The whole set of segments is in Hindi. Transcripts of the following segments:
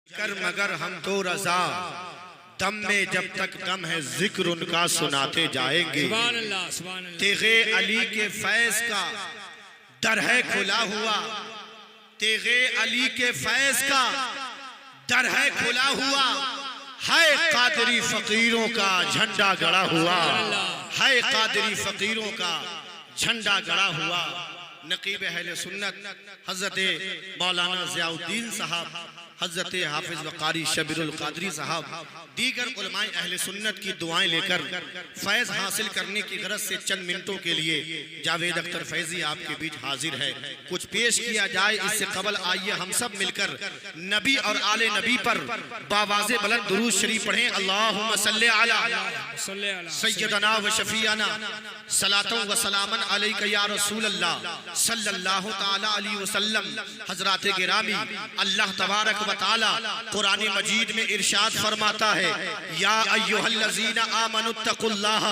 कर मगर हम तो रजा दम में जब तक दम है जिक्र उनका सुनाते जाएंगे। तेगे अली के फैज का दर है खुला हुआ, तेगे अली के फैज का दर है खुला हुआ, है कादरी फकीरों का झंडा गड़ा हुआ, है कादरी फकीरों का झंडा गड़ा हुआ। नकीब अहले सुन्नत हजरत मौलाना ज़ियाउद्दीन साहब, हजरत हाफिज वकारी शबीरुल कादरी साहब, दीगर उलमाए अहले सुन्नत की दुआएं लेकर फैज़ हासिल करने की गरज से चंद मिनटों के लिए जावेद अख्तर फैजी आपके बीच हाजिर है। कुछ पेश किया जाए इससे कबल आइए हम सब मिलकर नबी और आले नबी पर बावाज़े बुलंद दुरूद शरीफ पढ़ें। अल्लाहुम्मा सल्ली अला सय्यदना व शफीअना सलातन व सलामन अलैका या रसूल अल्लाह सल्लल्लाहु तआला अलैहि वसल्लम। हजरात गिरामी, अल्लाह तबारक व तआला कुरान मजीद में इरशाद फरमाता है, या अय्युहल्लज़ीना आमनुत्तकुल्लाह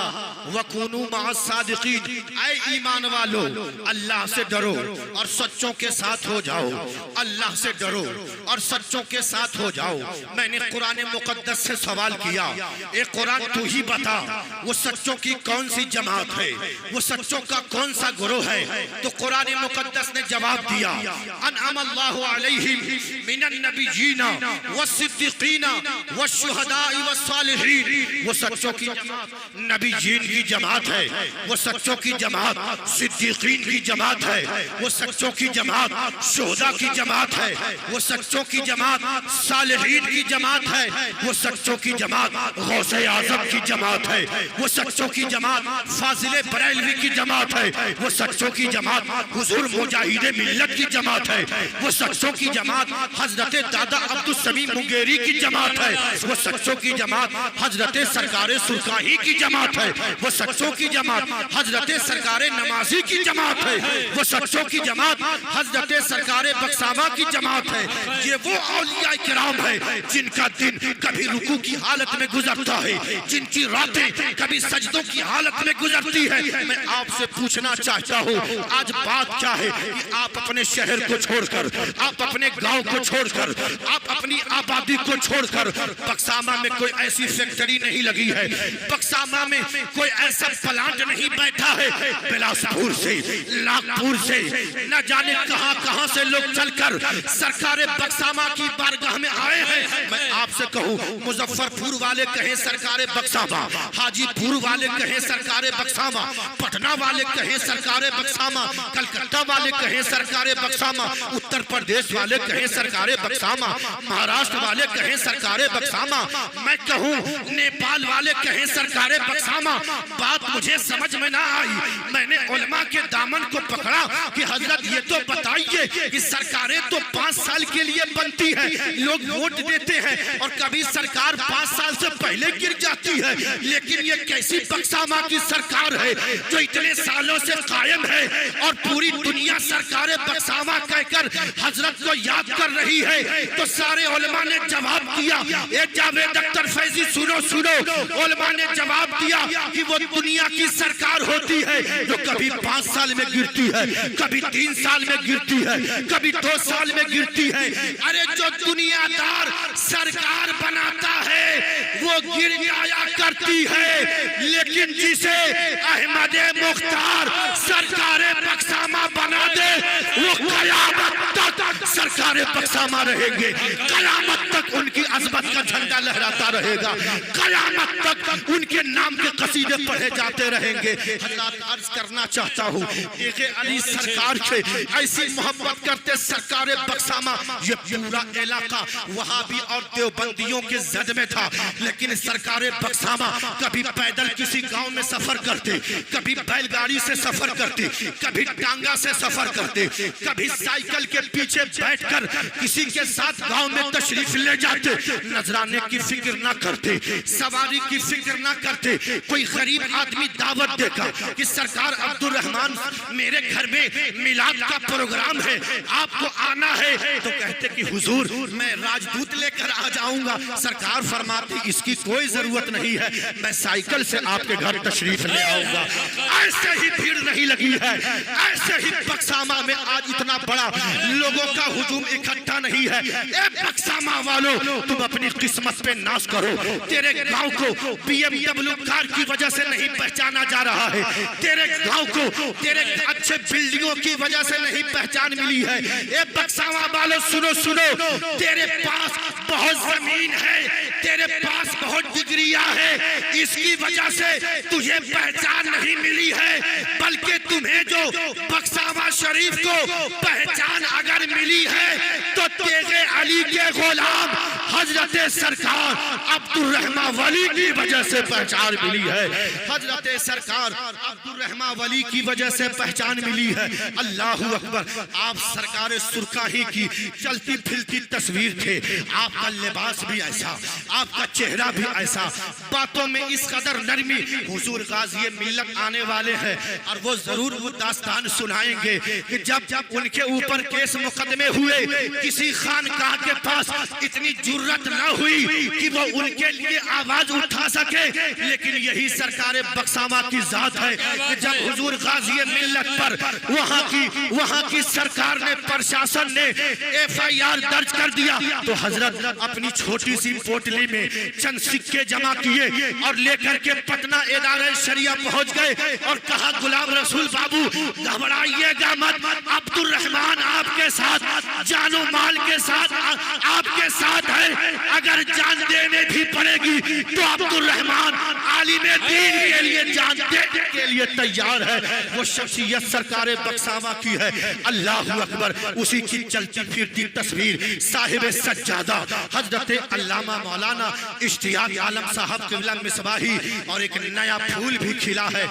व कूनू मअस सादिकीन, ऐ ईमान वालो अल्लाह से डरो और सच्चों के साथ हो जाओ, अल्लाह से डरो और सच्चों के साथ हो जाओ। मैंने कुरान मुकद्दस से सवाल किया, ए कुरान तू ही बता वो सच्चों की कौन सी जमात है, वो सच्चों का कौन सा गुरोह है? तो कुरान मुकद्दस ने जवाब दिया, अनअमल्लाहु अलैहिम मिनन नबिय्यीना वस्सिद्दीकीना वश्शुहदाई वस्सालिहीन। वो सच्चों की नबिय्यीन की जमात है, वो सच्चों की जमात सिद्दीकीन की जमात है, वो सच्चों की जमात शुहदा की जमात है, वो सच्चों की जमात सालिहीन की जमात है, वो सच्चों की जमात गौसे आज़म की जमात है, वो सच्चों की जमात फाजिले बरेलवी की जमात है, वो सच्चों की जमात हुजूर मुजाहिदे मिल्लत की जमात है, वो सच्चों की जमात हजरत दादा अब्दुल समीम मुंगेरी की जमात है, वो सच्चों की जमात हजरत सरकारे सुरकाही की जमात है, वो सच्चों की जमात हजरत सरकारे नमाजी की जमात है, वो सच्चों की जमात हजरत सरकारे बख्शामा की जमात है। ये वो औलिया किराम है जिनका दिन कभी रुकू की हालत में गुजरता है, जिनकी रातें कभी सजदों की हालत में गुजरती है। मैं आपसे पूछना चाहता हूँ, आज बात क्या है कि आप अपने शहर को छोड़कर, आप अपने गांव को छोड़कर, आप अपनी आबादी को छोड़कर, बक्सामा में कोई ऐसी फैक्ट्री नहीं लगी है, बक्सामा में कोई ऐसा प्लांट नहीं बैठा है, बिलासपुर से नागपुर से न जाने कहां कहां से लोग चलकर सरकारे बक्सामा की बारगाह में आए हैं। मैं आपसे कहूं, मुजफ्फरपुर वाले कहें सरकारे बक्सामा, हाजीपुर वाले कहें सरकारे बक्सामा, पटना वाले कहें सरकारे बक्सामा, कलकत्ता वाले कहें सरकारे बक्सामा, उत्तर प्रदेश वाले कहें सरकारे बक्सामा, महाराष्ट्र वाले कहें सरकारे बक्सामा, मैं कहूं नेपाल वाले कहें सरकारे बक्सामा। बात मुझे समझ में ना आई। मैंने उलमा के दामन को पकड़ा कि हजरत ये तो बताइए कि सरकारें तो 5 साल के लिए बनती है, लोग वोट देते हैं और कभी सरकार 5 साल से पहले गिर जाती है, लेकिन ये कैसी बक्सामा की सरकार है जो इतने सालों से कायम है और पूरी दुनिया सरकारें बक्सामा कहकर हजरत को याद कर रही है? तो सारे उलमा ने जवाब दिया, ए जावेद अख्तर फैजी सुनो सुनो, उलमा ने जवाब दिया कि वो दुनिया की सरकार होती है जो कभी 5 साल में गिरती है, कभी 3 साल में गिरती है, कभी 2 साल में गिरती है। अरे जो दुनियादार सरकार बनाता है वो गिर जाया करती है, लेकिन जिसे अहमद मुख्तार सरकारे बक्सामा बना दे वो कयामत तक सरकारे बक्सामा रहेंगे, कयामत तक उनकी अजमत का झंडा लहराता रहेगा, कयामत तक उनके नाम के कसीदे पढ़े जाते रहेंगे। हज़रात अर्ज करना चाहता हूँ, एक अली सरकार के ऐसी मोहब्बत करते सरकारे बक्सामा, ये पूरा इलाका वहाबी और देवबंदियों के जद में था, लेकिन सरकारे बक्सामा कभी पैदल किसी गांव में सफर करते, कभी बैलगाड़ी से सफर करते, कभी टांगा से सफर करते, कभी साइकिल के पीछे बैठकर किसी के साथ गांव में तशरीफ ले जाते, नजराने की फिक्र ना करते, सवारी की फिक्र ना करते। कोई गरीब आदमी दावत देगा कि सरकार अब्दुल रहमान मेरे घर में मिलाद का प्रोग्राम है, आपको आना है, तो कहते कि हुजूर मैं राजदूत लेकर आ जाऊंगा। सरकार फरमाती इसकी कोई जरूरत नहीं है, मैं साइकिल से आपके घर तशरीफ ले आऊंगा। ऐसे ही भीड़ नहीं लगी है, ऐसे ही बक्सामा में आज इतना बड़ा लोगों का हुजूम इकट्ठा नहीं है। बक्सामा वालों, तुम अपनी किस्मत पे नाश करो। तेरे गांव को BMW कार की वजह से नहीं पहचाना जा रहा है, तेरे गांव को तेरे अच्छे बिल्डिंगों की वजह से नहीं पहचान मिली है। ए बक्सामा वालों सुनो सुनो, तेरे पास बहुत जमीन है, तेरे पास बहुत डिग्रियां है, इसकी वजह से तुझे पहचान नहीं मिली है। बल्कि तुम्हें जो बक्सामा शरीफ को पहचान अगर मिली है तो तेरे अली के गुलाम हजरत सरकार अब्दुल रहमान वली की वजह से पहचान मिली है। हजरत सरकार अब्दुल रहमान वली की वजह से पहचान मिली है। अल्लाहू अकबर। आप सरकार सुरखाही की चलती फिरती तस्वीर थे, आपका लिबास भी ऐसा, आपका चेहरा भी ऐसा, बातों में इस कदर नरमी। हुजूर गाज़ी मिल्लत आने वाले हैं और वो जरूर वो दास्तान सुनाएंगे कि जब उनके ऊपर केस मुकदमे हुए, किसी खानकाह के पास इतनी जुर्रत न हुई कि वो उनके लिए आवाज उठा सके। लेकिन यही सरकार बक्सामा की जात है कि जब हुजूर गाज़ी मिल्लत पर वहाँ की सरकार ने, प्रशासन ने FIR दर्ज कर दिया तो हजरत अपनी छोटी सी पोटली में चंद सिक्के जमा किए और लेकर के पटना इदारे शरिया पहुंच गए और कहा गुलाम रसूल बाबू घबराइएगा मत, अब्दुल रहमान आपके साथ, जानो माल के साथ आपके साथ है। अगर जान देने भी पड़ेगी तो अब्दुल रहमान आलिम दीन के लिए जान देने के लिए तैयार है। वो शख्सियत सरकार बक्सामा की है। अल्लाहू अकबर। उसी की चलती फिरती तस्वीर साहिब सज्जादा हजरत अल्लामा मौलाना इश्तियाक आलम साहब क़िबला मिसबाही और एक नया फूल भी खिला है।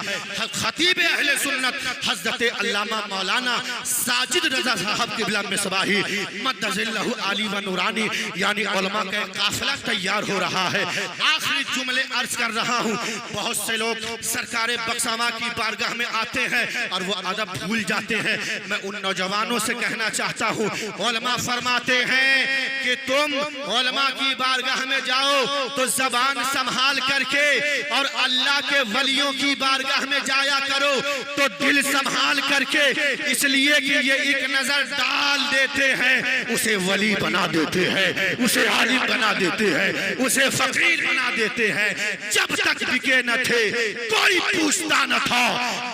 खतीब अहले सुन्नत हजरत अल्लामा मौलाना साजिद रजा साहब क़िबला मिसबाही मद्दजिल्लहु आली व नूरानी यानी उलमा का काफिला तैयार हो रहा है। आखिरी जुमले अर्ज कर रहा हूँ। बहुत से लोग सरकार बक्सामा की बारगाह में आते हैं और वो अदब भूल जाते हैं। मैं उन नौजवानों से कहना चाहता हूँ, उलमा फरमाते हैं कि तुम उलमा की बारगाह में जाओ तो जबान संभाल करके, और अल्लाह के वलियों की बारगाह में जाया करो तो दिल संभाल करके, इसलिए कि ये एक नजर डाल देते हैं, उसे वली बना देते हैं, उसे आलिम बना देते हैं, उसे फकीर बना देते हैं। जब तक बिके न थे कोई पूछता न था,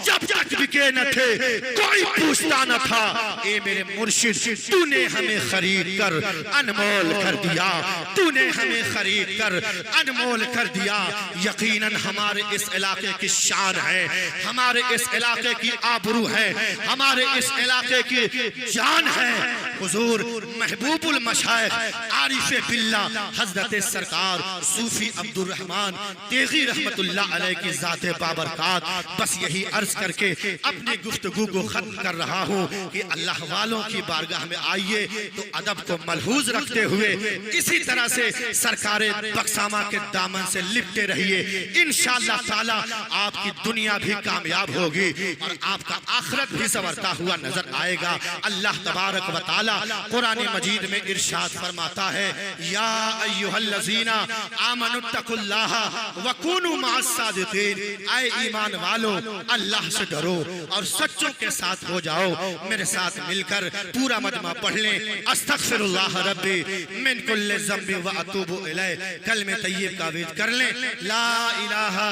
जब तक बिके न थे कोई पूछता न था। ए मेरे मुर्शिद, तूने हमें खरीद कर अनमोल कर दिया, तूने हमें खरीद कर अनमोल कर दिया। यकीनन हमारे इस इलाके की शान है, हमारे इस इलाके की आबरू है, हमारे इस इलाके की जान है। हुजूर महबूबुल मशाइख आरिफे बिल्लाह हजरत सरकार सूफी अब्दुल रहमान तेगी रहमतुल्लाह अलैह की जाते बाबरकात। बस यही अर्ज करके अपनी गुफ्तगू को खत्म कर रहा हूँ कि अल्लाह वालों की बारगाह में आइए तो अदब को मलहूज रखते हुए इसी तरह से सरकार बक्सामा के दामन से लिपटे रहिए। इंशाअल्लाह ताला आपकी दुनिया भी कामयाब होगी और आपका आखिरत भी संवरता हुआ नजर आएगा। अल्लाह तबारक व तआला कुरान मजीद में इरशाद फरमाता है, या अय्युहल्लज़ीना आमनुत्तकुल्लाह व कुनू मअस सादिकीन। ऐ ईमान वालों, अल्लाह से डरो और सच्चों के साथ हो जाओ। मेरे साथ मिलकर पूरा मजमा पढ़ लें। अस्तगफिरुल्लाह रब्बी मिन कुल्लि ज़म्बि व अतूबु इलैह। कलमे तय्यब का विद कर लें, ला इलाहा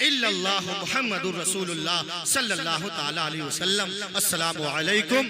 इल्लल्लाह मुहम्मदुर रसूलुल्लाह सल्लल्लाहु तआला अलैहि वसल्लम। अस्सलामु अलैकुम।